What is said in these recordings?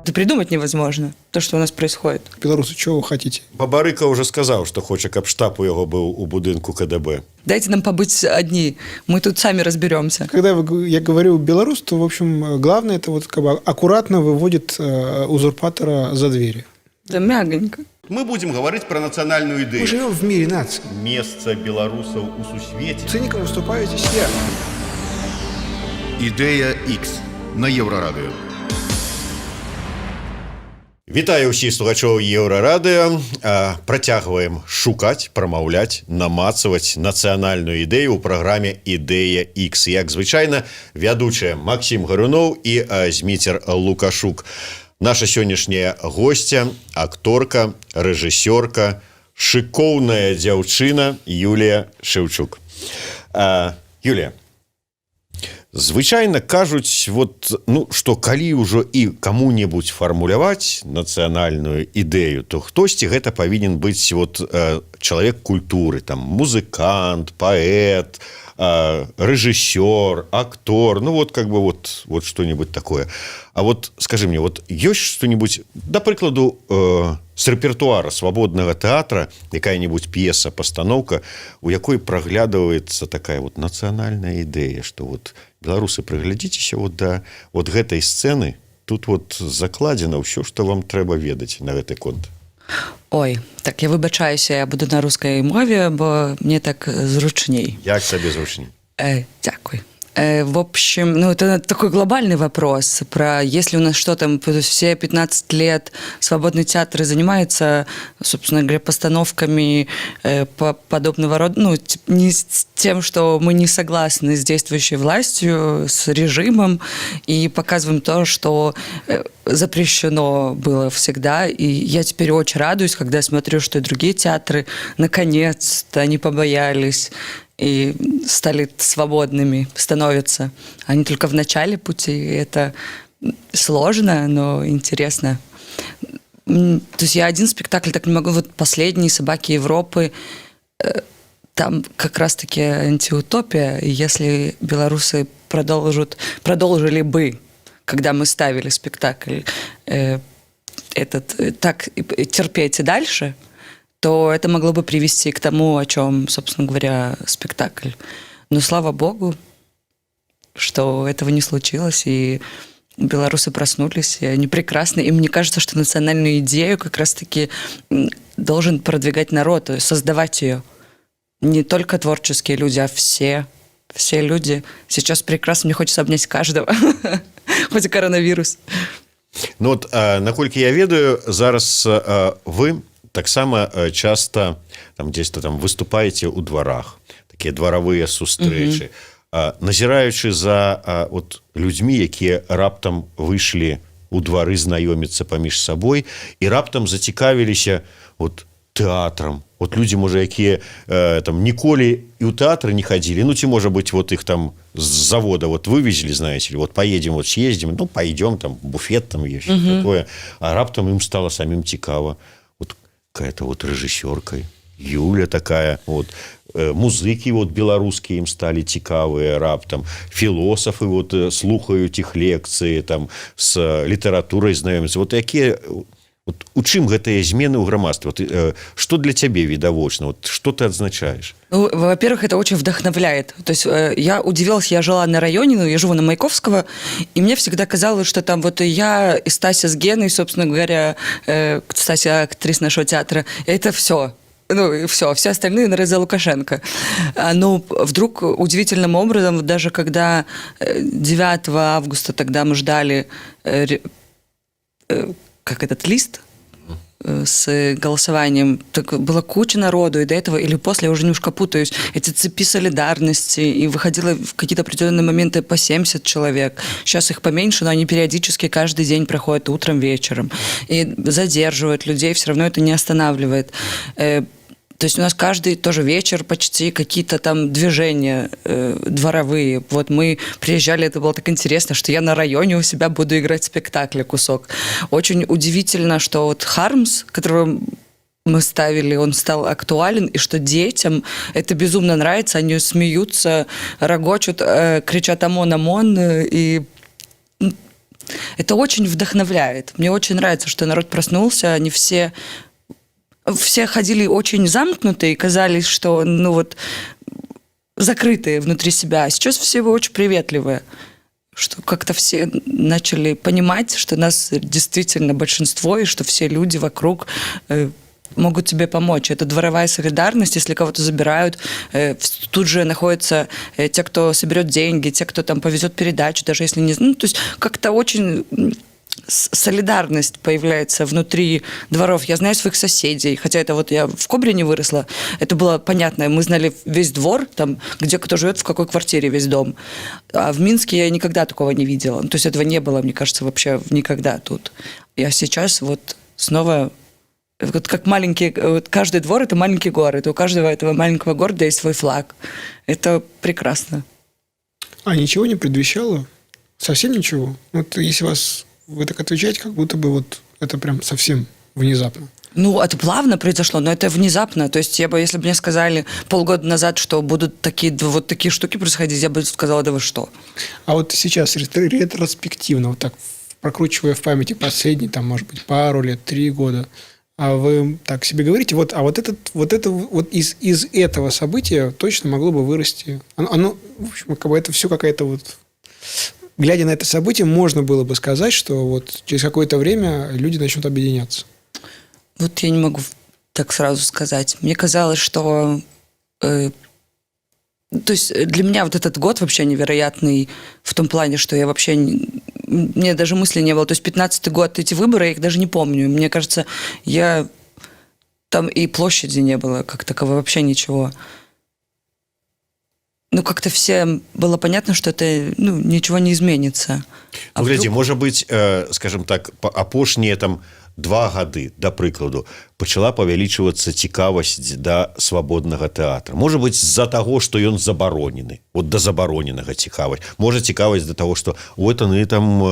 Это придумать невозможно, то, что у нас происходит. Белорусы, чего вы хотите? Бабарыка уже сказал, что хочет, каб штаб у яго был у будынку КДБ. Дайте нам побыть одни, мы тут сами разберемся. Когда я говорю белорус, то, в общем, главное, это вот как бы аккуратно выводит узурпатора за двери. Да мягонько. Мы будем говорить про национальную Мы идею. живем в мире наций. Место белорусов у сусвете. Циником выступаю здесь я. Ідея X на Єврорадіо. Вітаю ўсіх слухачоў Еўрарадыё. Працягваем шукаць, прамаўляць, намацаваць нацыянальную ідэю ў праграме «Ідэя X». Як звычайна, вядучая Максім Гаруноў і Зміцер Лукашук. Наша сённяшняя госця, акторка, рэжысёрка, шыкоўная дзяўчына Юлія Шэўчук. Юлія, звычайна кажуць, вот, што калі ўжо і каму-небудзь фармуляваць нацыянальную ідэю, то хтосьці гэта павінен быць вот, чалавек культуры, там, музыкант, паэт, рэжысёр, актор, вот как бы вот что-нибудь такое. А вот скажи мне, вот ёсць что-нибудь, да прыкладу, з рэпертуара свабоднага тэатра, якая-нибудь п'еса, пастаноўка, у якой праглядваецца такая вот нацыянальная ідэя, што вот беларусы, прыглядзіцеся вот да вот гэтай сцэны, тут вот закладзена ўсё, што вам трэба ведаць на гэты конт. Ой, так я выбачаюся, я буду на рускай мове, бо мне так зручней. Як сабе зручней? Дякую. В общем, это такой глобальный вопрос про, если у нас что там, все 15 лет свободный театр занимается, собственно говоря, постановками подобного рода, не с тем, что мы не согласны с действующей властью, с режимом, и показываем то, что запрещено было всегда. И я теперь очень радуюсь, когда смотрю, что и другие театры наконец-то не побоялись и стали свободными, становятся. Они только в начале пути. Это сложно, но интересно. То есть я один спектакль так не могу. Вот последний «Собаки Европы», там как раз-таки антиутопия. И если белорусы продолжили бы, когда мы ставили спектакль, так терпеть и дальше, то это могло бы привести к тому, о чем, собственно говоря, спектакль. Но слава богу, что этого не случилось, и белорусы проснулись, и они прекрасны. И мне кажется, что национальную идею как раз-таки должен продвигать народ, то есть создавать ее. Не только творческие люди, а все люди. Сейчас прекрасно, мне хочется обнять каждого, хоть и коронавирус. Наколькі я ведаю, зараз вы таксама часта дзесь-то там выступаеце ў дварах, такія дваравыя сустрэчы, назіраючы за людзьмі, якія раптам выйшлі ў двары знаёміцца паміж сабой і раптам зацікавіліся тэатрам. Людзі, можа, якія ніколі і ў тэатры не хадзілі, ці, можа быць, іх там з завода вывезлі, знаеце, поедем, съездим, пойдем, там буфет там есть, такое, а раптам ім стала самім цікава. Какая-то рэжысёрка, Юля такая, музыкі беларускія ім сталі цікавыя раптам, філосафы слухаюць іх лекцыі, там з літаратурай знаёмяцца. Якія, у чым гэтыя змены ў грамадстве? Что для цябе відавочна? Что ты адзначаешь? Во-первых, это очень вдохновляет. То есть я удивилась, я жила на районе, я живу на Маяковского, и мне всегда казалось, что там я и Стася с Геной, собственно говоря, Стася актриса нашего театра, это все. Все остальные на за Лукашенко. Но вдруг удивительным образом, даже когда 9 августа тогда мы ждали этот лист с голосованием, так была куча народу, и до этого, или после, я уже немножко путаюсь, эти цепи солидарности, и выходило в какие-то определенные моменты по 70 человек. Сейчас их поменьше, но они периодически каждый день проходят утром, вечером. И задерживают людей, все равно это не останавливает. То есть у нас каждый тоже вечер почти какие-то там движения дворовые. Мы приезжали, это было так интересно, что я на районе у себя буду играть спектакль кусок. Очень удивительно, что Хармс, которого мы ставили, он стал актуален, и что детям это безумно нравится, они смеются, рогочут, кричат «ОМОН, ОМОН», и это очень вдохновляет. Мне очень нравится, что народ проснулся, они все ходили очень замкнутые и казались, что, ну вот, закрытые внутри себя. А сейчас все очень приветливые. Что как-то все начали понимать, что нас действительно большинство, и что все люди вокруг могут тебе помочь. Это дворовая солидарность, если кого-то забирают, тут же находятся те, кто соберет деньги, те, кто там повезет передачу, даже если не... Ну, то есть как-то очень солидарность появляется внутри дворов. Я знаю своих соседей, хотя это вот я в Кобрине выросла, это было понятно, мы знали весь двор, там, где кто живет, в какой квартире весь дом. А в Минске я никогда такого не видела. То есть этого не было, мне кажется, вообще никогда тут. А сейчас вот снова... Вот как маленький, вот каждый двор – это маленький город, у каждого этого маленького города есть свой флаг. Это прекрасно. А ничего не предвещало? Совсем ничего? Вот если вы так отвечаете, как будто бы вот это прям совсем внезапно. Ну, это плавно произошло, но это внезапно. То есть если бы мне сказали полгода назад, что будут такие штуки происходить, я бы сказала, да вы что? А вот сейчас ретроспективно, вот так прокручивая в памяти последние, там, может быть, пару лет, 3 года, а вы так себе говорите, вот из этого события точно могло бы вырасти. Оно, в общем, как бы это все какая-то вот... Глядя на это событие, можно было бы сказать, что вот через какое-то время люди начнут объединяться. Вот я не могу так сразу сказать. Мне казалось, что... то есть для меня вот этот год вообще невероятный в том плане, что я вообще... Мне даже мысли не было. То есть 15-й год, эти выборы, я их даже не помню. Мне кажется, там и площади не было как таковой, вообще ничего. Ну, как-то всем было понятно, что это, ничего не изменится. Ну, гляди, может быть, скажем так, апошнія там 2 гады, да прыкладу, пачала павялічвацца цікавасць да свабоднага тэатра. Можа быць, з-за таго, што ён забаронены, вот да забароненага цікавасць. Можа, цікавасць да таго, што вот яны там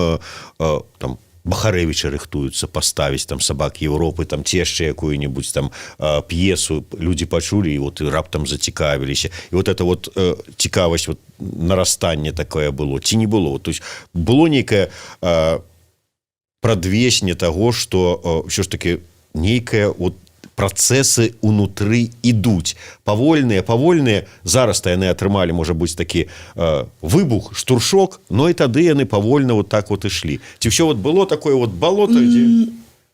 Бахарэвіча рыхтуюцца паставіць там сабак Европы, там ці яшчэ якую-небудзь там п'есу людзі пачулі і вот і раптам зацікавіліся. І вот это вот цікавасць, вот нарастанне такое было, ці не было. То есть было нейкае прадвесне таго, што ўсё ж таки нейкае вот працэсы ўнутры ідуць. Павольныя. Зараз-то яны атрымалі, можа быць, такі выбух, штуршок, но і тады яны павольна вот так вот ішлі. Ці ўсё вот было такое вот балото, где...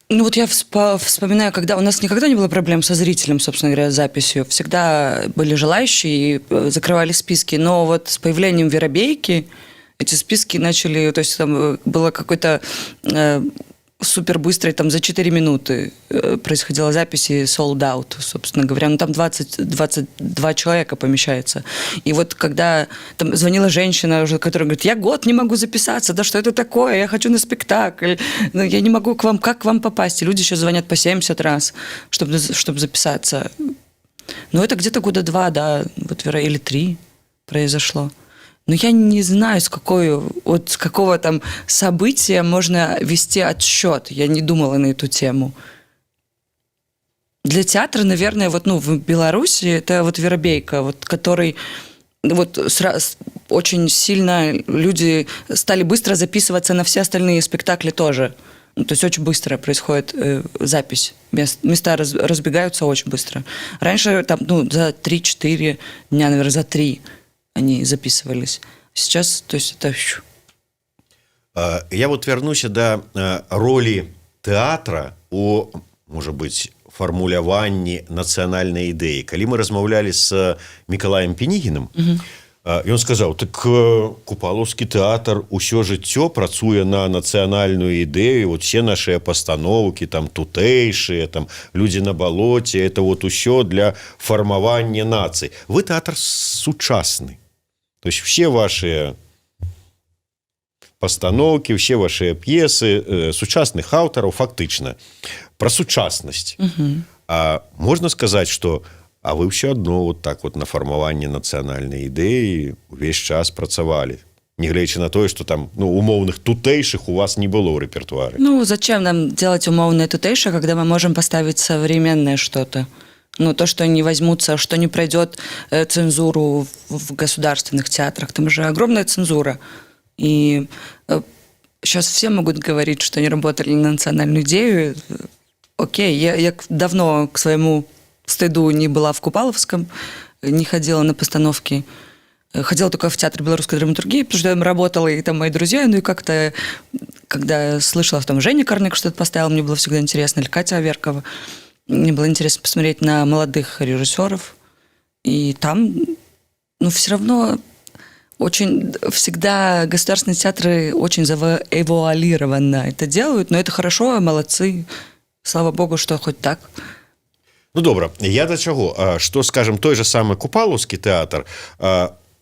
Ну вот я вспоминаю, когда у нас никогда не было проблем со зрителем, собственно говоря, с записью. Всегда были желающие и закрывали списки. Но вот с появлением Веробейки эти списки начали... То есть там было какой-то... супер быстрой, там за 4 минуты происходила запись и sold out, собственно говоря. Ну, там 22 человека помещается. И вот когда там звонила женщина, уже, которая говорит, я год не могу записаться, да что это такое, я хочу на спектакль, но я не могу как к вам попасть. И люди еще звонят по 70 раз, чтобы записаться. Ну, это где-то года 2, да, вот, или 3 произошло. Но я не знаю, с какого там события можно вести отсчет. Я не думала на эту тему. Для театра, наверное, в Беларуси это вот Веробейка, вот, который очень сильно люди стали быстро записываться на все остальные спектакли тоже. То есть очень быстро происходит запись. Места разбегаются очень быстро. Раньше там, за 3-4 дня, наверное, за 3 они записывались. Сейчас, то есть это... Я вот вернуся до роли театра у, может быть, формуляванні нацыянальнай ідэі. Калі мы размаўлялі з Мікалаем Пенігінам, ён сказаў, так Купалаўскі тэатр усё жыццё працуе на нацыянальную ідэю, вот все наши пастановкі, там тутэйшыя, там людзі на балоце, это вот усё для фармавання нацый. Вы тэатр сучасны. То есть все ваши пастановкі, все ваши п'есы сучасных аўтараў фактычна про сучаснасць. А можна сказаць, што вы ўсё адно вот так вот на фармаванне нацыянальнай ідэі увесь час працавалі, нягледзячы на тое, што там умоўных тутэйшых у вас не было ў рэпертуары. Зачем нам делать умовное тутэйшее, когда мы можем поставить современное что-то? То, что не возьмутся, что не пройдет цензуру в государственных театрах. Там же огромная цензура. И сейчас все могут говорить, что они работали на национальную идею. Окей, я давно к своему стыду не была в Купаловском, не ходила на постановки. Ходила только в театр белорусской драматургии, потому что там работала и там мои друзья. Ну и как-то, когда я слышала, что там Женя Корнык что-то поставила, мне было всегда интересно, или Катя Аверкова. Мне было интересно посмотреть на молодых режиссеров. И там, ну, все равно очень всегда государственные театры очень завуалированно это делают, но это хорошо, молодцы. Слава богу, что хоть так. Ну, добра, я да чаго, што, скажем, той же самы Купалаўскі тэатр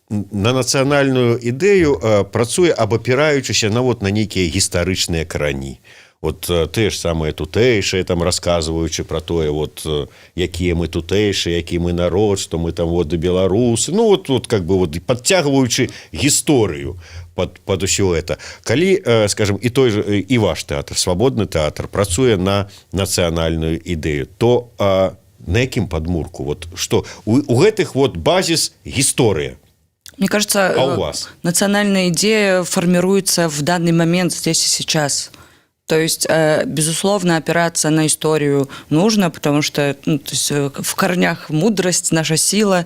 на нацыянальную ідэю працуе, абапіраючыся на нейкія гістарычныя карані. Вот тыя ж самыя тутэйшыя, там расказваючы пра тое, якія мы тутэйшыя, які мы народ, што мы там беларусы. Ну, как бы падцягваючы гісторыю под усё это. Калі, скажем, і той же, і ваш тэатр, свабодны тэатр, працуе на нацыянальную ідэю, то на якім падмурку? Што у гэтых базіс гісторыя. Мне кажется, а у вас? Национальная идея формируется в данный момент здесь и сейчас. То есть, безусловно, опираться на историю нужно, потому что то есть, в корнях мудрость, наша сила,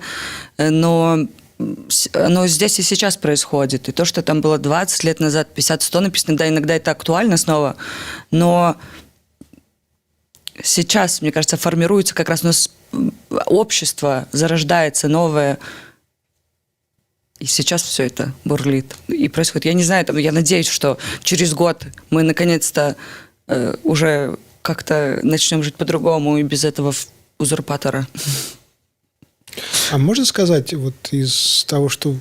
но оно здесь и сейчас происходит. И то, что там было 20 лет назад, 50-100 написано, да, иногда это актуально снова, но сейчас, мне кажется, формируется как раз у нас общество, зарождается новое. И сейчас все это бурлит и происходит. Я не знаю, я надеюсь, что через год мы наконец-то уже как-то начнем жить по-другому и без этого узурпатора. А можно сказать, из того, что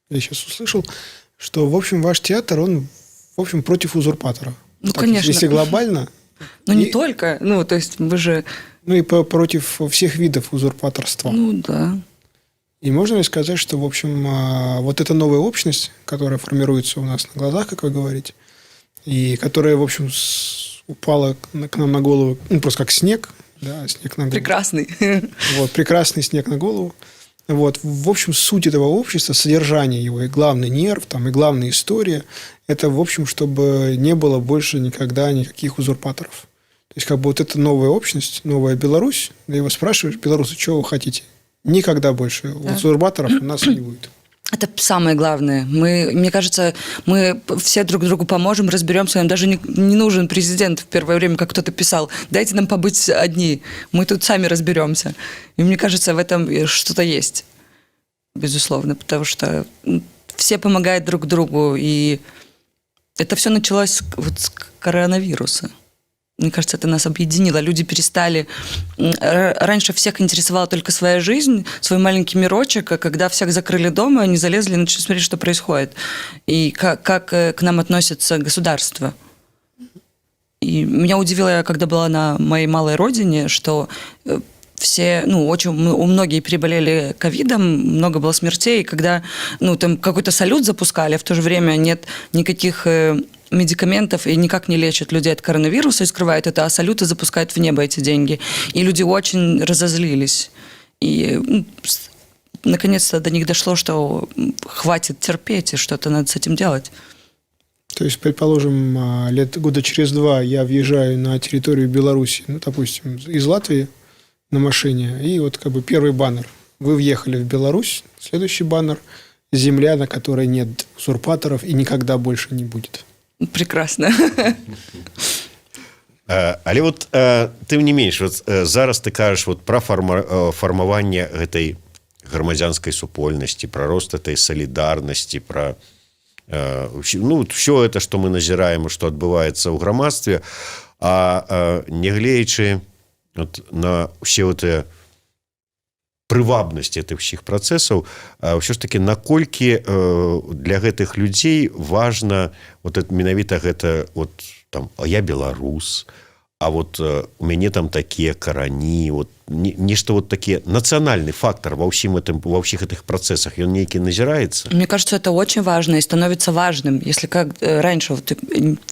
я сейчас услышал, что, в общем, ваш театр, он, в общем, против узурпатора? Ну, так, конечно. Если глобально. Ну, не только. Ну, то есть вы же... Ну, и против всех видов узурпаторства. Ну, да. И можно ли сказать, что, в общем, вот эта новая общность, которая формируется у нас на глазах, как вы говорите, и которая, в общем, упала к нам на голову, ну, просто как снег, да, снег на голову. Прекрасный. Прекрасный снег на голову. В общем, суть этого общества, содержание его, и главный нерв, и главная история, это, в общем, чтобы не было больше никогда никаких узурпаторов. То есть, как бы эта новая общность, новая Беларусь, ты его спрашиваешь, белорусы, что вы хотите? Никогда больше узурпаторов у нас не будет. Это самое главное. Мне кажется, мы все друг другу поможем, разберемся. Нам даже не нужен президент в первое время, как кто-то писал. Дайте нам побыть одни. Мы тут сами разберемся. И мне кажется, в этом что-то есть. Безусловно. Потому что все помогают друг другу. И это все началось с коронавируса. Мне кажется, это нас объединило. Люди перестали... Раньше всех интересовала только своя жизнь, свой маленький мирочек, а когда всех закрыли дома, они залезли и начали смотреть, что происходит. И как к нам относится государство. И меня удивило, когда была на моей малой родине, что все, многие переболели ковидом, много было смертей, и когда там какой-то салют запускали, а в то же время нет никаких... медикаментов и никак не лечат людей от коронавируса и скрывают это, а салюты запускают в небо эти деньги. И люди очень разозлились. И наконец-то до них дошло, что хватит терпеть, и что-то надо с этим делать. То есть, предположим, года через 2 я въезжаю на территорию Беларуси, допустим, из Латвии на машине, и как бы первый баннер. Вы въехали в Беларусь, следующий баннер – земля, на которой нет узурпаторов и никогда больше не будет. Прекрасно. Але тым не менш, зараз ты кажаш пра фармаванне гэтай грамадзянскай супольнасці, пра рост этой салідарнасці, пра ўсё это, што мы назіраем, што адбываецца ў грамадстве, а нягледзячы на ўсе гэтыя прывабнасць гэтых ўсіх працэсаў, ўсё ж такі наколькі для гэтых людзей важна менавіта гэта я беларус, а у мяне там такія карані, нешта такі нацыянальны фактор ва ўсіх этих працэсах, ён нейкі назіраецца? Мне кажется, это очень важно и становится важным. Если как раньше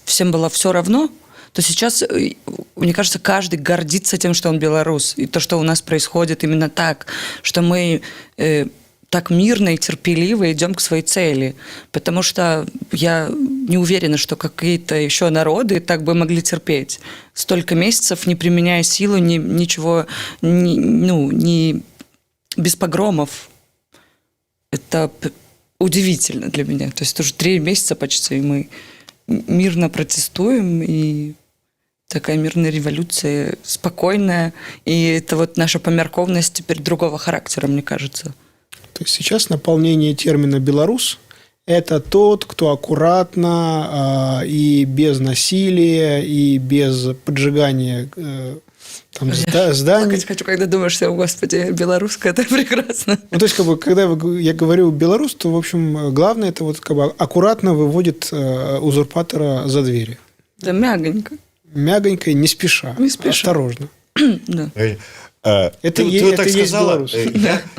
всем было все равно, то сейчас, мне кажется, каждый гордится тем, что он белорус. И то, что у нас происходит именно так, что мы так мирно и терпеливо идем к своей цели. Потому что я не уверена, что какие-то еще народы так бы могли терпеть. Столько месяцев, не применяя силу, ничего, не без погромов. Это удивительно для меня. То есть уже 3 месяца почти, и мы мирно протестуем, и такая мирная революция, спокойная. И это вот наша померковность теперь другого характера, мне кажется. То есть сейчас наполнение термина «белорус» – это тот, кто аккуратно и без насилия, и без поджигания там, зданий. Плакать хочу, когда думаешь, что, господи, белорусская, это прекрасно. Ну, то есть, как бы, когда я говорю «белорус», то, в общем, главное, это вот как бы аккуратно выводит узурпатора за двери. Да, мягонько. Мягонько и не спеша. Не спеша. Осторожно. Да. Это ты вот так есть сказала, белорус.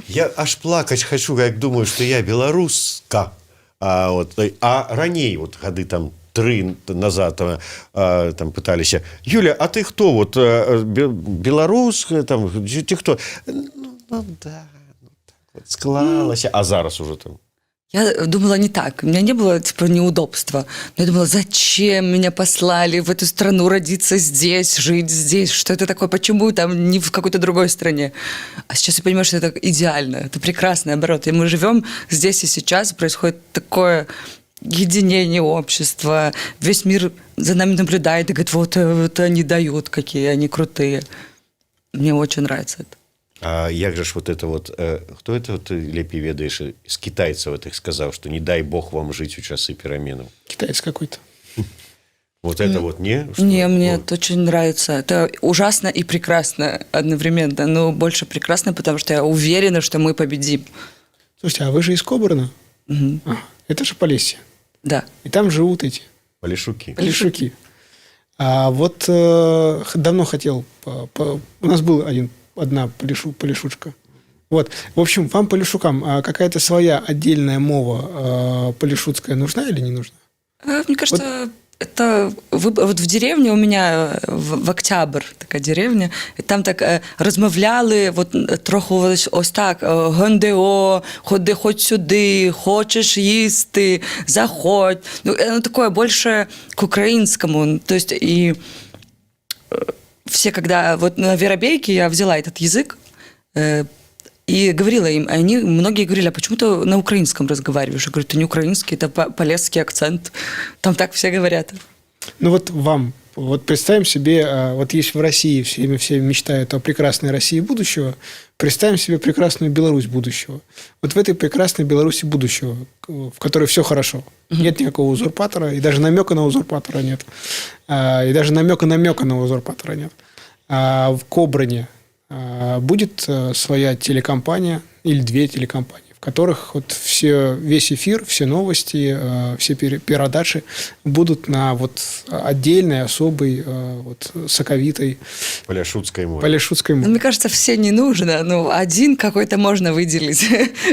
я аж плакать хочу, як думаю, что я белоруска. А раней, вот годы там 3 назад там пытались: Юля, а ты кто? Вот белорус, там, ты кто? Ну да, так вот склалась. А зараз уже там. Я думала не так. У меня не было, типа, неудобства. Но я думала, зачем меня послали в эту страну, родиться здесь, жить здесь? Что это такое? Почему там не в какой-то другой стране? А сейчас я понимаю, что это идеально. Это прекрасный оборот. И мы живем здесь и сейчас. Происходит такое единение общества. Весь мир за нами наблюдает и говорит, вот они дают, какие они крутые. Мне очень нравится это. А як же ж вот это вот, хто это вот, лепей ведаеш, з китайцаў этих сказаў, что не дай бог вам жить у часы пераменаў? Китаец какой-то. Вот это вот не? Что? Не, мне Вот. это очень нравится. Это ужасно и прекрасно одновременно. Но больше прекрасно, потому что я уверена, что мы победим. Слушайте, а вы же из Кобрина? Мгм. Это же Полесье. Да. И там живут эти Полешуки. полешуки. А вот давно хотел... У нас был одна полешучка. Вот. В общем, вам, полешукам, какая-то своя отдельная мова полешутская нужна или не нужна? Мне кажется, это... Вот в деревне у меня, в Октябрь, такая деревня, і там так розмовляли, от трохи ось так, ГНДО, ходи хоть сюди, хочеш їсти, заходь. Ну, оно такое больше к украинскому. То есть и все, когда... Вот на Веробейке я взяла этот язык и говорила им, многие говорили, а почему ты на украинском разговариваешь? Я говорю, это не украинский, это полесский акцент. Там так все говорят. Ну вот вам, вот представим себе, вот есть в России, все мечтают о прекрасной России будущего, представим себе прекрасную Беларусь будущего. Вот в этой прекрасной Беларуси будущего, в которой все хорошо. Нет никакого узурпатора, и даже намека на узурпатора нет. И даже намека на узурпатора нет. А в Кобрине будет своя телекомпания или 2 телекомпании, в которых вот весь эфир, все новости, все передачи будут на вот отдельной, особой, вот соковитой Полешутской мове. полешутской Ну, мове. мне кажется, все не нужно. Ну, один какой-то можно выделить,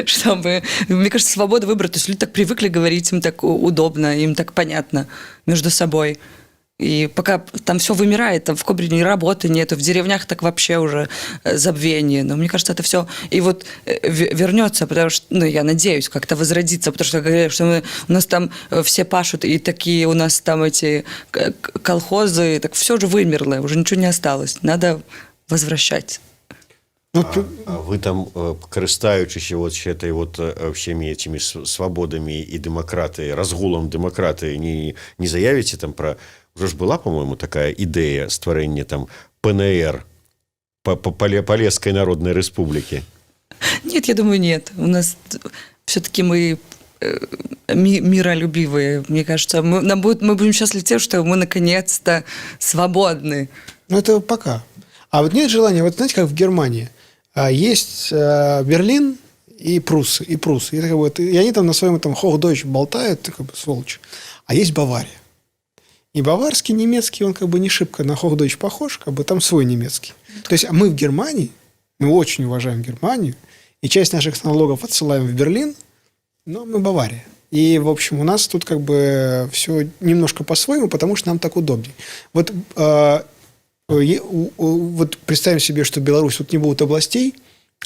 чтобы... Мне кажется, свобода выбора. То есть люди так привыкли говорить, им так удобно, им так понятно между собой. И пока там все вымирает, там в Кобрине работы нету, в деревнях так вообще уже забвение. Но мне кажется, это все и вот вернется, потому что, ну, я надеюсь, как-то возродится, потому что говорят, что у нас там все пашут, и такие у нас там эти колхозы, так все же вымерло, уже ничего не осталось. Надо возвращать. А вы там, користаючись вот этой вот всеми этими свободами и демократией, разгулом демократии, не заявите там про... Уже ж была, по-моему, такая идея створения там ПНР, Полесской Народной Республики? Нет, я думаю, нет. У нас все-таки мы миролюбивые. Мне кажется, мы будем счастливы тем, что мы наконец-то свободны. Ну, это пока. А вот нет желания, вот знаете, как в Германии, есть Берлин и пруссы. И так вот, и они там на своем этом Hochdeutsch болтают, как бы, сволочь. А есть Бавария. И баварский, немецкий, он как бы не шибко на Hochdeutsch похож, как бы там свой немецкий. То есть мы в Германии, мы очень уважаем Германию, и часть наших налогов отсылаем в Берлин, но мы Бавария. И, в общем, у нас тут как бы все немножко по-своему, потому что нам так удобнее. Вот, вот представим себе, что Беларусь, вот не будут областей,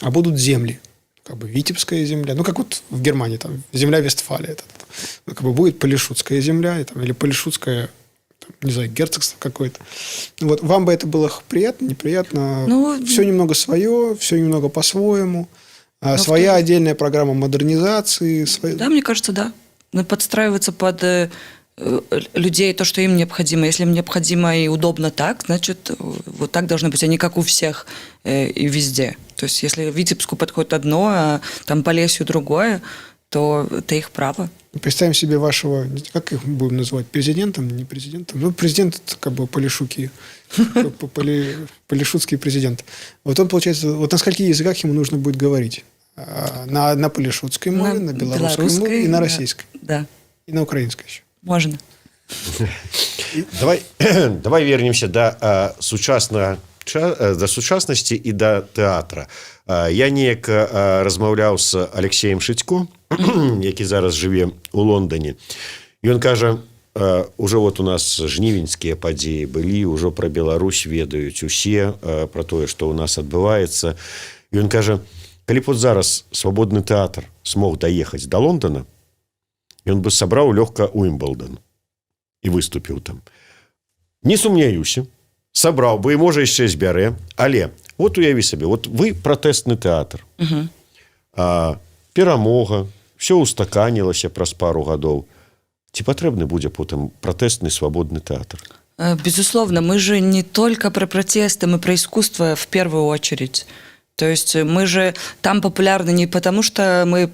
а будут земли. как бы Витебская земля, ну, как вот в Германии, там, земля Вестфалия, это, ну, как бы будет Полишутская земля, и, там, или Полишутская, там, не знаю, герцогство какое-то. Вот, вам бы это было приятно, неприятно? Ну, все немного свое, все немного по-своему, своя в то- отдельная программа модернизации. Да, мне кажется, да. Ну, подстраиваться под людей, то, что им необходимо. Если им необходимо и удобно так, значит, вот так должно быть, а не как у всех и везде. То есть, если Витебску подходит одно, а там Полесью другое, то это их право. Представим себе вашего, как их будем называть, президентом, не президентом? Ну, президент, это как бы Полишуки, Полишутский президент. Вот он, получается, вот на скольких языках ему нужно будет говорить? На полишутской мове, на белорусской мове и на российской. Да, И на украинской еще. можно. Давай вернемся до сучаснасці і да тэатра. Я неяк размаўляў з Алексеем Шытько, які зараз жыве у Лондоне. Ён кажа, уже вот у нас жнівеньскія падзеі былі, ўжо пра Беларусь ведаюць усе, пра тое, што ў нас адбываецца. Ён кажа, калі б вот зараз свабодны тэатр смог даехаць до Лондона, ён бы сабраў лёгка Уімблдон і выступіў там. Не сумняюся, сабраў бы і, можа, яшчэ збярэ, але вот уяві сабе, вот вы пратэсны тэатр. Перамога, все устаканілася праз пару гадоў. Ці патрэбны будзе потым пратэсны свабодны тэатр? Безусловно, мы же не только про протесты, мы про искусство в первую очередь. То есть мы же там популярны не потому, что мы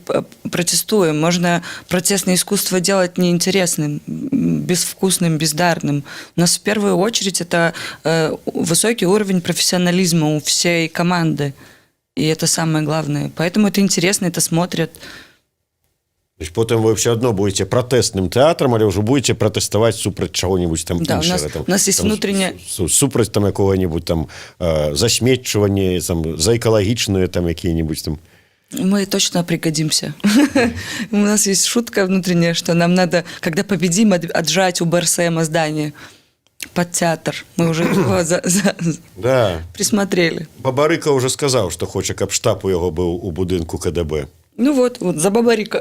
протестуем. Можно протестное искусство делать неинтересным, безвкусным, бездарным. У нас в первую очередь это высокий уровень профессионализма у всей команды. И это самое главное. Поэтому это интересно, это смотрят. То есть потым вы все одно будете пратэсным тэатрам, але ўжо будете пратэставаць супраць чаго-нибудь там Да, іншага. у нас есть внутренняя... Супраць там якога-нибудь там засмеччвання, там, за экалагічныя там якія-нибудь там... Мы точно пригодимся. У нас есть шутка внутренняя, что нам надо, когда победим, отжать у БРСМ здание под театр. Мы уже его Да. присмотрели. Бабарыка уже сказаў, што хоча, каб штаб у яго быў у будынку КДБ. Ну вот, за Бабарика.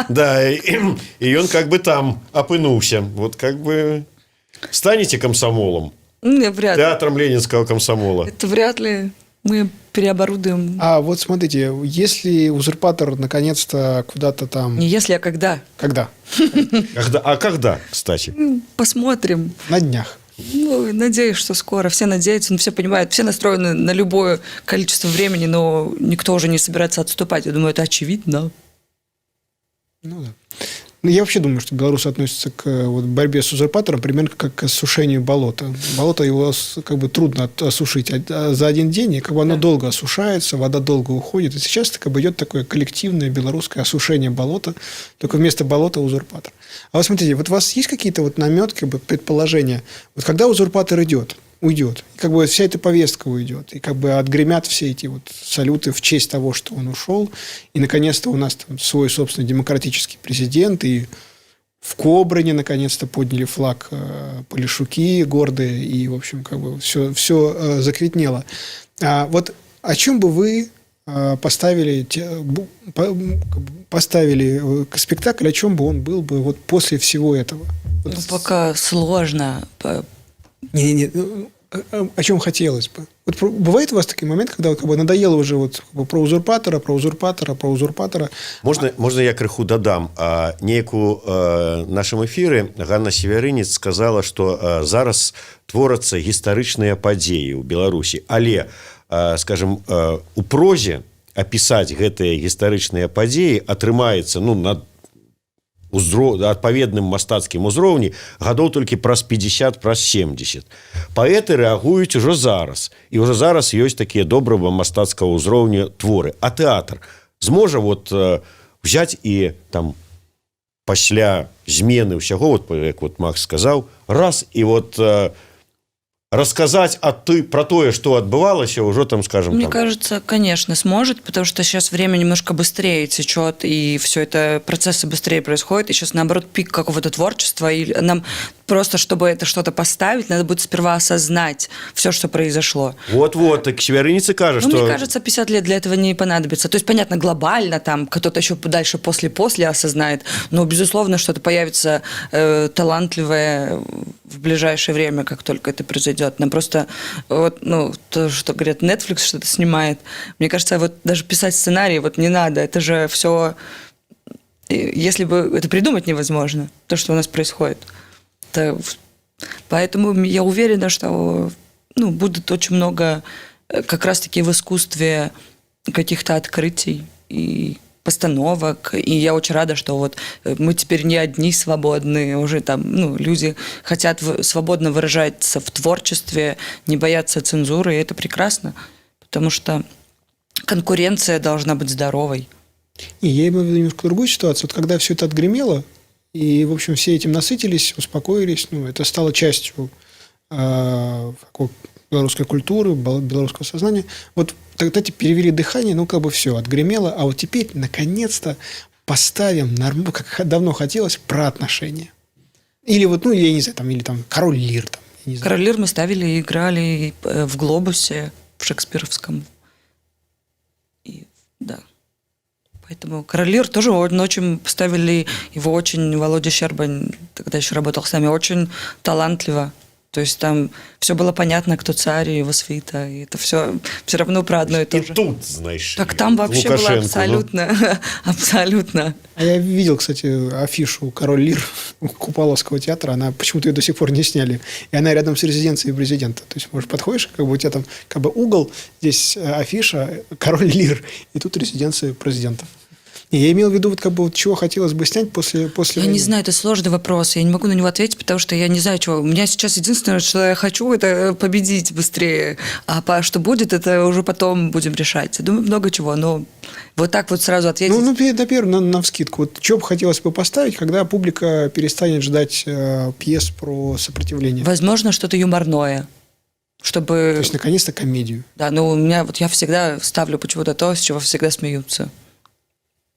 Да, и он как бы там опынуўся. Вот как бы станете комсомолом, Вряд ли. театром ленинского комсомола. Это вряд ли. Мы переоборудуем. А вот смотрите, если узурпатор наконец-то куда-то там... Не если, а когда. Когда? Когда, кстати? Посмотрим. На днях. Ну, надеюсь, что скоро. Все надеются, все понимают, все настроены на любое количество времени, но никто уже не собирается отступать. Я думаю, это очевидно. Ну да. Ну, я вообще думаю, что белорусы относятся к вот, борьбе с узурпатором примерно как к осушению болота. Болото его как бы трудно осушить за один день, и как бы оно долго осушается, вода долго уходит. И сейчас как бы идет такое коллективное белорусское осушение болота, только вместо болота узурпатор. А вот смотрите, вот у вас есть какие-то вот наметки, как бы предположения, вот когда узурпатор уйдет, и как бы вся эта повестка уйдет, и как бы отгремят все эти вот салюты в честь того, что он ушел, и наконец-то у нас там свой собственный демократический президент, и в Кобрыне наконец-то подняли флаг Полишуки гордые, и, в общем, как бы все заквитнело. Вот о чем бы вы поставили спектакль, о чем бы он был бы вот после всего этого? Вот Ну, пока сложно. Не, о чем хотелось бы. Вот бывает у вас такой момент, когда как бы надоело уже вот про узурпатора. Можна я крыху дадам. Неяк у нашым эфіры Ганна Севярынец сказала, што зараз творацца гістарычныя падзеі ў Беларусі. Але, скажем, у прозе апісаць гэтыя гістарычныя падзеі атрымаецца на адпаведным мастацкім узроўні гадоў толькі праз 50, праз 70. Паэты рэагуюць ужо зараз. І ўжо зараз ёсць такія добрага мастацкага ўзроўня творы. А тэатр зможа вот взяць і там пасля змены ўсяго, вот, як вот Макс сказаў, раз і вот рассказать про то, что отбывалось, уже там, скажем... Мне кажется, конечно, сможет, потому что сейчас время немножко быстрее течет, и все это, процессы быстрее происходят, и сейчас, наоборот, пик какого-то творчества, и нам просто чтобы это что-то поставить, надо будет сперва осознать все, что произошло. Вот, так Севериница кажет, Ну, что... мне кажется, 50 лет для этого не понадобится. То есть, понятно, глобально там кто-то еще дальше после осознает, но, безусловно, что-то появится талантливое в ближайшее время, как только это произойдет. Нам просто, вот, ну, то, что говорят, Netflix что-то снимает. Мне кажется, вот даже писать сценарий вот не надо. Это же все... Если бы это придумать невозможно, то, что у нас происходит. Поэтому я уверена, что будет очень много как раз-таки в искусстве каких-то открытий и постановок. И я очень рада, что вот мы теперь не одни свободные, уже там люди хотят свободно выражаться в творчестве, не бояться цензуры, и это прекрасно, потому что конкуренция должна быть здоровой. И я имею в виду немножко другую ситуацию. Вот когда все это отгремело, и, в общем, все этим насытились, успокоились, это стало частью белорусской культуры, белорусского сознания. Вот тогда перевели дыхание, все, отгремело, а вот теперь, наконец-то, поставим, как давно хотелось, про отношения. Или вот, я не знаю, или «Король Лир». «Король Лир» мы ставили и играли в «Глобусе», в шекспировском. И, да. Поэтому «Король Лир» тоже очень поставили его очень, Володя Щербань тогда еще работал с нами, очень талантливо. То есть там все было понятно, кто царь и его свита, и это все равно про одно и то же. И тут, знаешь, Так там вообще было Лукашенко, абсолютно. А я видел, кстати, афишу «Король Лир» Купаловского театра. Она почему-то ее до сих пор не сняли. И она рядом с резиденцией президента. То есть, может, подходишь, у тебя там угол, здесь афиша «Король Лир», и тут резиденция президента. И я имел в виду, чего хотелось бы снять после Я войны. не знаю, это сложный вопрос. Я не могу на него ответить, потому что я не знаю, чего. У меня сейчас единственное, что я хочу, это победить быстрее. А что будет, это уже потом будем решать. Я думаю, много чего, но вот так вот сразу ответить. Например, навскидку. Что бы хотелось бы поставить, когда публика перестанет ждать пьес про сопротивление? Возможно, что-то юморное. Чтобы... То есть, наконец-то, комедию. Да, у меня я всегда ставлю почему-то то, с чего всегда смеются.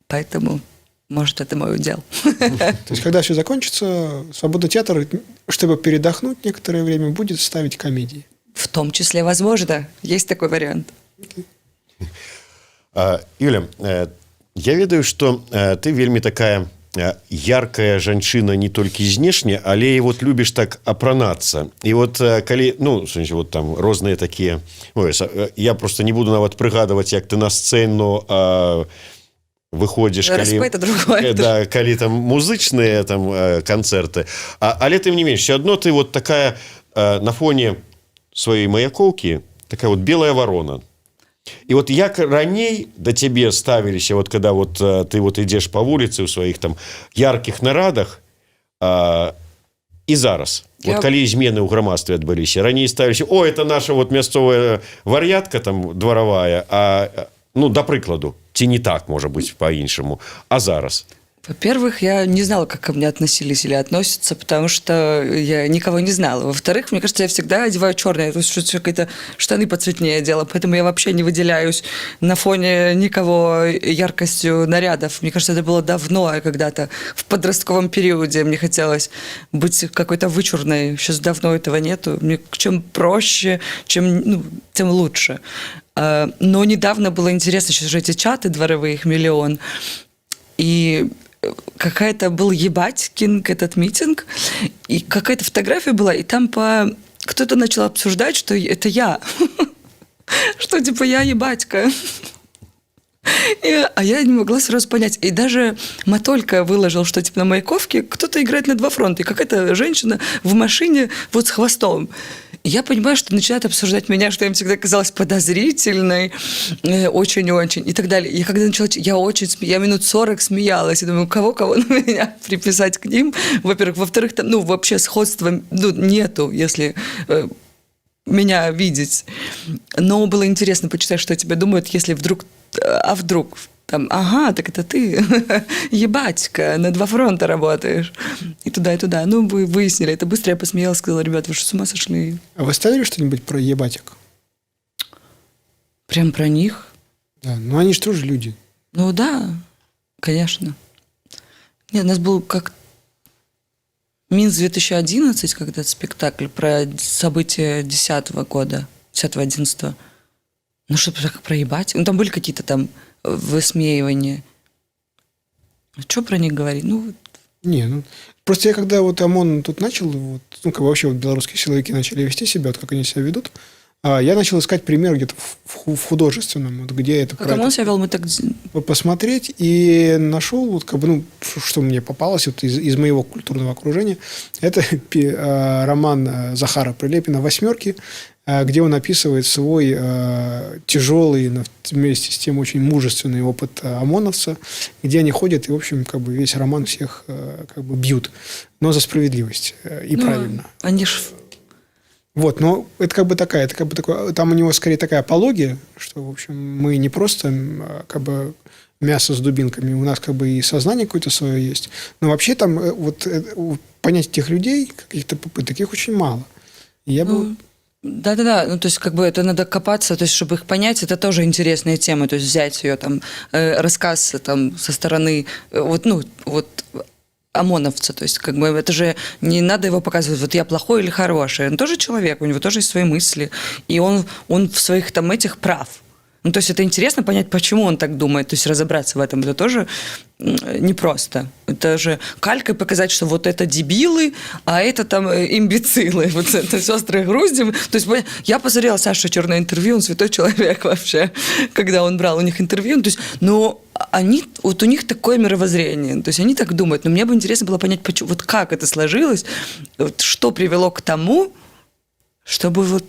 Поэтому, может, это мой удел. То есть, когда все закончится, Свободный театр, чтобы передохнуть некоторое время, будет ставить комедии. В том числе, возможно, есть такой вариант. Юля, я ведаю, что ты вельмі такая яркая жанчына не толькі знешне, але і вот любіш так апранацца. І вот калі, вот там розныя такія... Я просто не буду нават прыгадваць, як ты на сцэну выходишь, это другое. Да, калі там музычныя там канцэрты. Але тым не менш, все одно ты вот такая на фоне сваёй маякоўкі, такая вот белая ворона. І вот як раней да цябе ставіліся, вот когда вот ты вот ідзеш по вуліцы ў сваіх там яркіх нарадах, і зараз. Вот калі змены ў грамадстве адбыліся, раней ставіліся: о, это наша вот мясцовая вар'ятка там дворовая, да прыкладу, ці не так, может быть, по-іншаму. А зараз? Во-первых, я не знала, как ко мне относились или относятся, потому что я никого не знала. Во-вторых, мне кажется, я всегда одеваю черное, то есть что-то какие-то штаны поцветнее делала, поэтому я вообще не выделяюсь на фоне никого яркостью нарядов. Мне кажется, это было давно, когда-то в подростковом периоде мне хотелось быть какой-то вычурной. Сейчас давно этого нету. Мне чем проще, тем лучше. Но недавно было интересно, сейчас же эти чаты дворовые, их миллион, и какая-то был ебатькинг этот митинг, и какая-то фотография была, и там кто-то начал обсуждать, что это я, что типа я ебатька. А я не могла сразу понять. И даже Матолька выложил, что типа на Маяковке кто-то играет на два фронта, и какая-то женщина в машине вот с хвостом. И я понимаю, что начинают обсуждать меня, что я им всегда казалась подозрительной, очень-очень, и так далее. И когда начала, я минут 40 смеялась, и думаю, кого на меня приписать к ним, во-первых. Во-вторых, там, вообще сходства нету, если меня видеть. Но было интересно почитать, что о тебе думают, если вдруг там, ага, так это ты, ебатька, на два фронта работаешь. И туда, и туда. Вы выяснили. Это быстро я посмеялась, сказала: ребята, вы что, с ума сошли? А вы ставили что-нибудь про ебатик? Прям про них? Да, они же тоже люди. Да, конечно. Нет, у нас был как... Минск 2011, когда спектакль про события 10-го года, 10-11. Ну, чтобы так проебать. Ну, там были какие-то там высмеивания. Что про них говорить? Ну, Не, ну, просто я когда вот ОМОН тут начал, вот, ну, как бы вообще вот белорусские силовики начали вести себя, вот как они себя ведут, я начал искать пример где-то в художественном, вот, где это... как ОМОН себя вел, мы так... Посмотреть, и нашел, вот, как бы, ну, что мне попалось вот, из моего культурного окружения. Это роман Захара Прилепина «Восьмерки», где он описывает свой тяжелый, но вместе с тем очень мужественный опыт ОМОНовца, где они ходят, и, в общем, как бы весь роман всех как бы бьют, но за справедливость и Ну, правильно. они ж... Вот, но это как бы такая, там у него скорее такая апология, что, в общем, мы не просто как бы мясо с дубинками, у нас как бы и сознание какое-то свое есть, но вообще там вот понять этих людей, каких-то попыток, их очень мало. И я бы... Да-да-да, ну, то есть, как бы это надо копаться, то есть, чтобы их понять, это тоже интересная тема, то есть, взять ее, там, рассказ, там, со стороны, вот, ну, вот, ОМОНовца, то есть, как бы, это же не надо его показывать, вот я плохой или хороший, он тоже человек, у него тоже есть свои мысли, и он в своих, там, этих прав. Ну, то есть, это интересно понять, почему он так думает, то есть, разобраться в этом, это тоже непросто. Это же калькой показать, что вот это дебилы, а это там имбецилы. Вот это сестры Груздевы. То есть я посмотрела Сашу Черное интервью, он святой человек вообще, когда он брал у них интервью. То есть, но они, вот у них такое мировоззрение, то есть они так думают. Но мне бы интересно было понять, почему, вот как это сложилось, вот что привело к тому, чтобы вот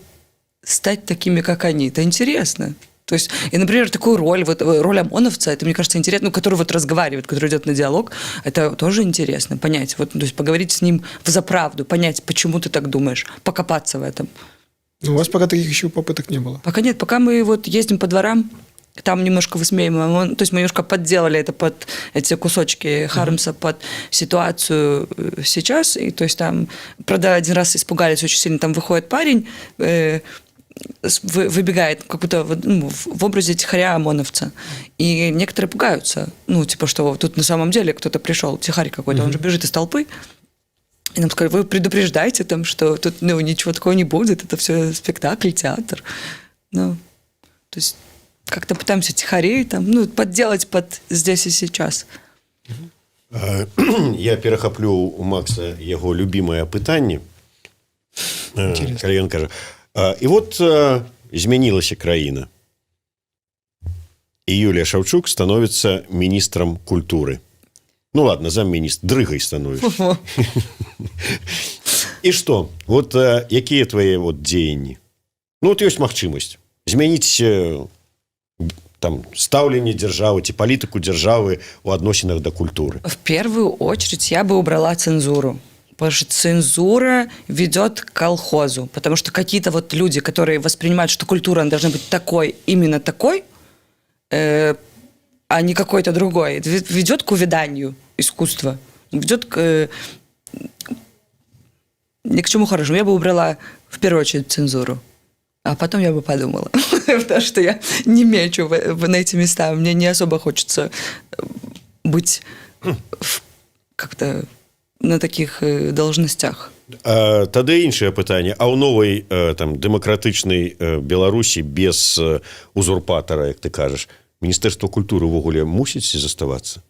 стать такими, как они. Это интересно. То есть, и, например, такую роль, вот роль ОМОНовца, это, мне кажется, интересно, ну, который вот разговаривает, который идет на диалог, это тоже интересно понять, вот, то есть поговорить с ним взаправду, понять, почему ты так думаешь, покопаться в этом. У вас пока таких еще попыток не было? Пока нет, пока мы вот ездим по дворам, там немножко высмеиваем ОМОН, то есть мы немножко подделали это под эти кусочки Хармса, под ситуацию сейчас, и то есть там, правда, один раз испугались очень сильно, там выходит парень, выбегает как-то в образе тихаря ОМОНовца. И некоторые пугаются. Ну, типа, что тут на самом деле кто-то пришел, тихарь какой-то, он же бежит из толпы. И нам сказали, вы предупреждайте там, что тут ничего такого не будет, это все спектакль, театр. Ну, то есть как-то пытаемся тихарей там, подделать под здесь и сейчас. Я перахаплю у Макса яго любимае пытанне. Калі ён кажа, і вот змянілася краіна. І Юлія Шаўчук становится министром культуры. Ну ладно, замминистр, дрыгай становишься. И что? Вот какие твои вот дзеянні? Ну вот есть магчымасць змяніць там стаўленне дзяржавы ці палітыку дзяржавы у адносінах да культуры. В первую очередь я бы убрала цензуру. Потому что цензура ведет к колхозу. Потому что какие-то вот люди, которые воспринимают, что культура должна быть такой, именно такой, а не какой-то другой, ведет к увяданию искусства. Ведет ни к чему хорошему. Я бы убрала в первую очередь цензуру. А потом я бы подумала. Потому что я не мечу на эти места. Мне не особо хочется быть как-то на таких должностях. Тады іншае пытанне. А ў новай там дэмакратычнай Беларусі без узурпатара, як ты кажаш, Міністэрства культуры ўвогуле мусіць заставацца?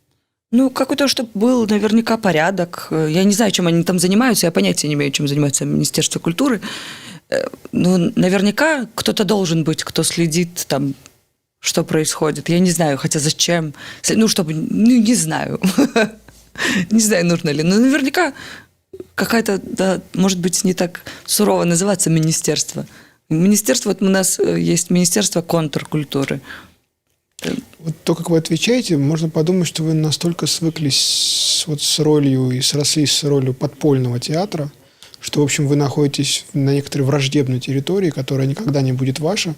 Ну, какой-то, чтобы был наверняка порядок. Я не знаю, чем они там занимаются, я понятия не имею, чем занимается Министерство культуры. Ну, наверняка кто-то должен быть, кто следит там, что происходит. Я не знаю, хотя зачем. Ну, чтобы... Ну, не знаю. Не знаю, нужно ли. Но наверняка какая-то, да, может быть, не так сурово называться министерство. Министерство, вот у нас есть Министерство контркультуры. Вот то, как вы отвечаете, можно подумать, что вы настолько свыклись вот с ролью и срослись с ролью подпольного театра, что, в общем, вы находитесь на некоторой враждебной территории, которая никогда не будет ваша.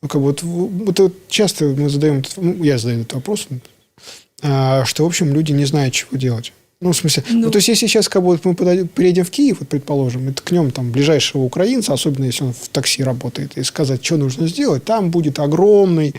Ну, как бы вот часто мы задаем, я задаю этот вопрос, что, в общем, люди не знают, чего делать. Ну, в смысле, ну, то есть, если сейчас как бы мы приедем в Киев, вот, предположим, и ткнем там ближайшего украинца, особенно если он в такси работает, и сказать, что нужно сделать, там будет огромный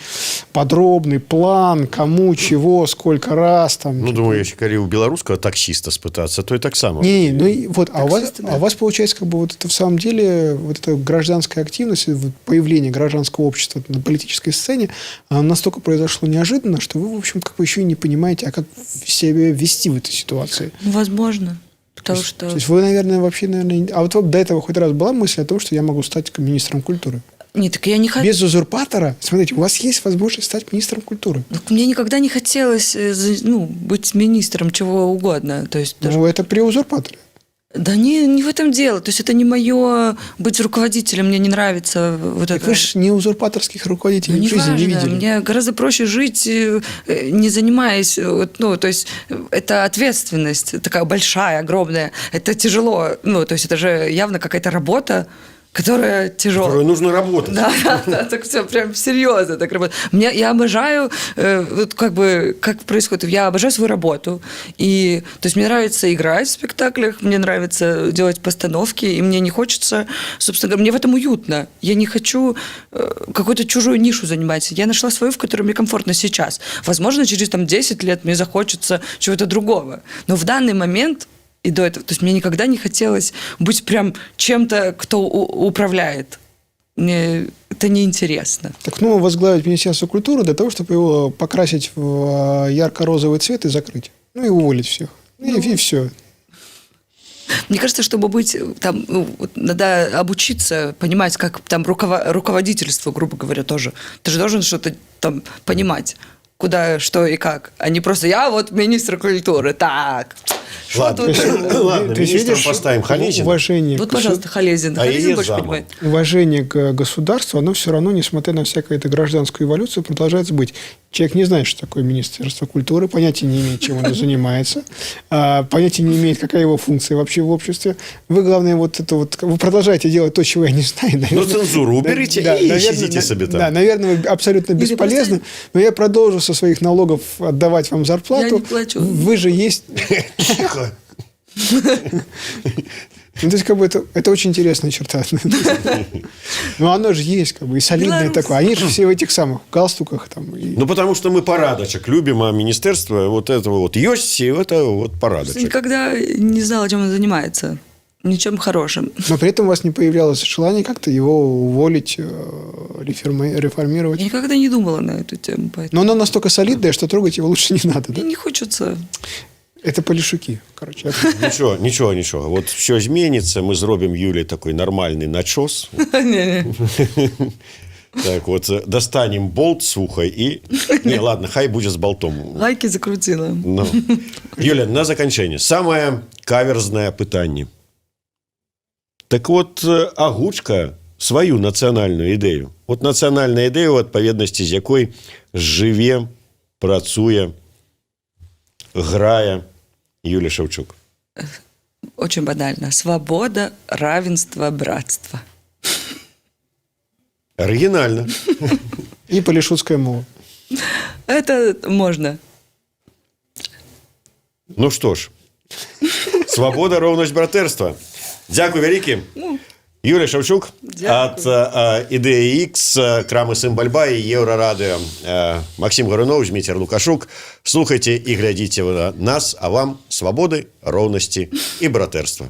подробный план, кому, чего, сколько раз там. Ну, думаю, если коли у белорусского таксиста спытаться, то и так само. Не, ну и вот, а Таксисты, да. у вас получается, как бы вот это в самом деле, вот эта гражданская активность, вот появление гражданского общества на политической сцене, оно настолько произошло неожиданно, что вы, в общем, как бы еще и не понимаете, а как себя вести в этой ситуации. Ну, возможно. Потому что... То есть вы, наверное, вообще, наверное... А вот до этого хоть раз была мысль о том, что я могу стать министром культуры? Нет, так я не хочу. Без узурпатора, смотрите, у вас есть возможность стать министром культуры. Мне никогда не хотелось быть министром чего угодно. То есть даже... Ну, это при узурпаторе. Да не в этом дело. То есть это не мое быть руководителем. Мне не нравится вот Так это. вы же не узурпаторских руководителей Ну, в жизни не неважно. видели. Мне гораздо проще жить, не занимаясь, то есть это ответственность такая большая, огромная. Это тяжело. Ну, то есть это же явно какая-то работа, которая тяжелая. Которую нужно работать. Да, так все прям серьезно так работает. Я обожаю, вот как бы, как происходит, я обожаю свою работу. И, то есть мне нравится играть в спектаклях, мне нравится делать постановки, и мне не хочется, собственно говоря, мне в этом уютно. Я не хочу какую-то чужую нишу занимать. Я нашла свою, в которой мне комфортно сейчас. Возможно, через 10 лет мне захочется чего-то другого. Но в данный момент... И до этого. То есть мне никогда не хотелось быть прям чем-то, кто управляет. Мне это неинтересно. Так, ну, возглавить Министерство культуры для того, чтобы его покрасить в ярко-розовый цвет и закрыть. Ну, и уволить всех. И все. Мне кажется, чтобы быть там, надо обучиться, понимать, как там руководительство, грубо говоря, тоже. Ты же должен что-то там понимать, куда, что и как. А не просто я вот министр культуры. Так. Ладно, ладно, Ты министром видишь, поставим Халезин. Уважение Вот, к пожалуйста, Халезин. А Халезин ей больше замом. понимает. уважение к государству, оно все равно, несмотря на всякую эту гражданскую эволюцию, продолжает быть. Человек не знает, что такое Министерство культуры, понятия не имеет, чем оно занимается, понятия не имеет, какая его функция вообще в обществе. Вы, главное, вы продолжаете делать то, чего я не знаю. Наверное, Ну, цензуру уберите и сидите себе там. Да, наверное, вы абсолютно Или бесполезны, но я продолжу со своих налогов отдавать вам зарплату. Я не плачу. Вы же есть... Тихо. Ну, то есть, как бы это очень интересная черта. Но оно же есть, как бы, и солидное Белорус. такое. Они же все в этих самых галстуках там. И... Ну, потому что мы порадочек любим, а министерство вот этого вот есть, и это вот порадочек. Никогда не знала, чем он занимается. Ничем хорошим. Но при этом у вас не появлялось желания как-то его уволить, реформировать. Я никогда не думала на эту тему. Поэтому Но оно настолько солидное, что трогать его лучше не надо. Да? мне не хочется. Это полишуки, короче. Нічого. Вот все зменится, мы зробим Юле такой нормальный начос. Не-не. Так вот, достанем болт с ухой и... Не, ладно, хай будет с болтом. Гайки закрутила. Ну. Юля, на заканчэнне. Самое каверзнае пытанне. Так вот, агучка сваю нацыянальную ідэю. Вот нацыянальная ідэя, у адпаведнасці з якой жыве, працуе, грае Юлия Шевчук. Очень банально. Свобода, равенство, братство. Оригинально. И полишутская мова. Это можно. Ну что ж, свобода, роўнасць, братэрства. Дзякуй вялікі. Юлія Шевчук ад ідэі X, крамы Сімбальба і Еўрарадыё. Максим Гарунов, Дміцер Лукашук. Слухайте і глядзіце на нас, а вам свабоды, роўнасці і братэрства.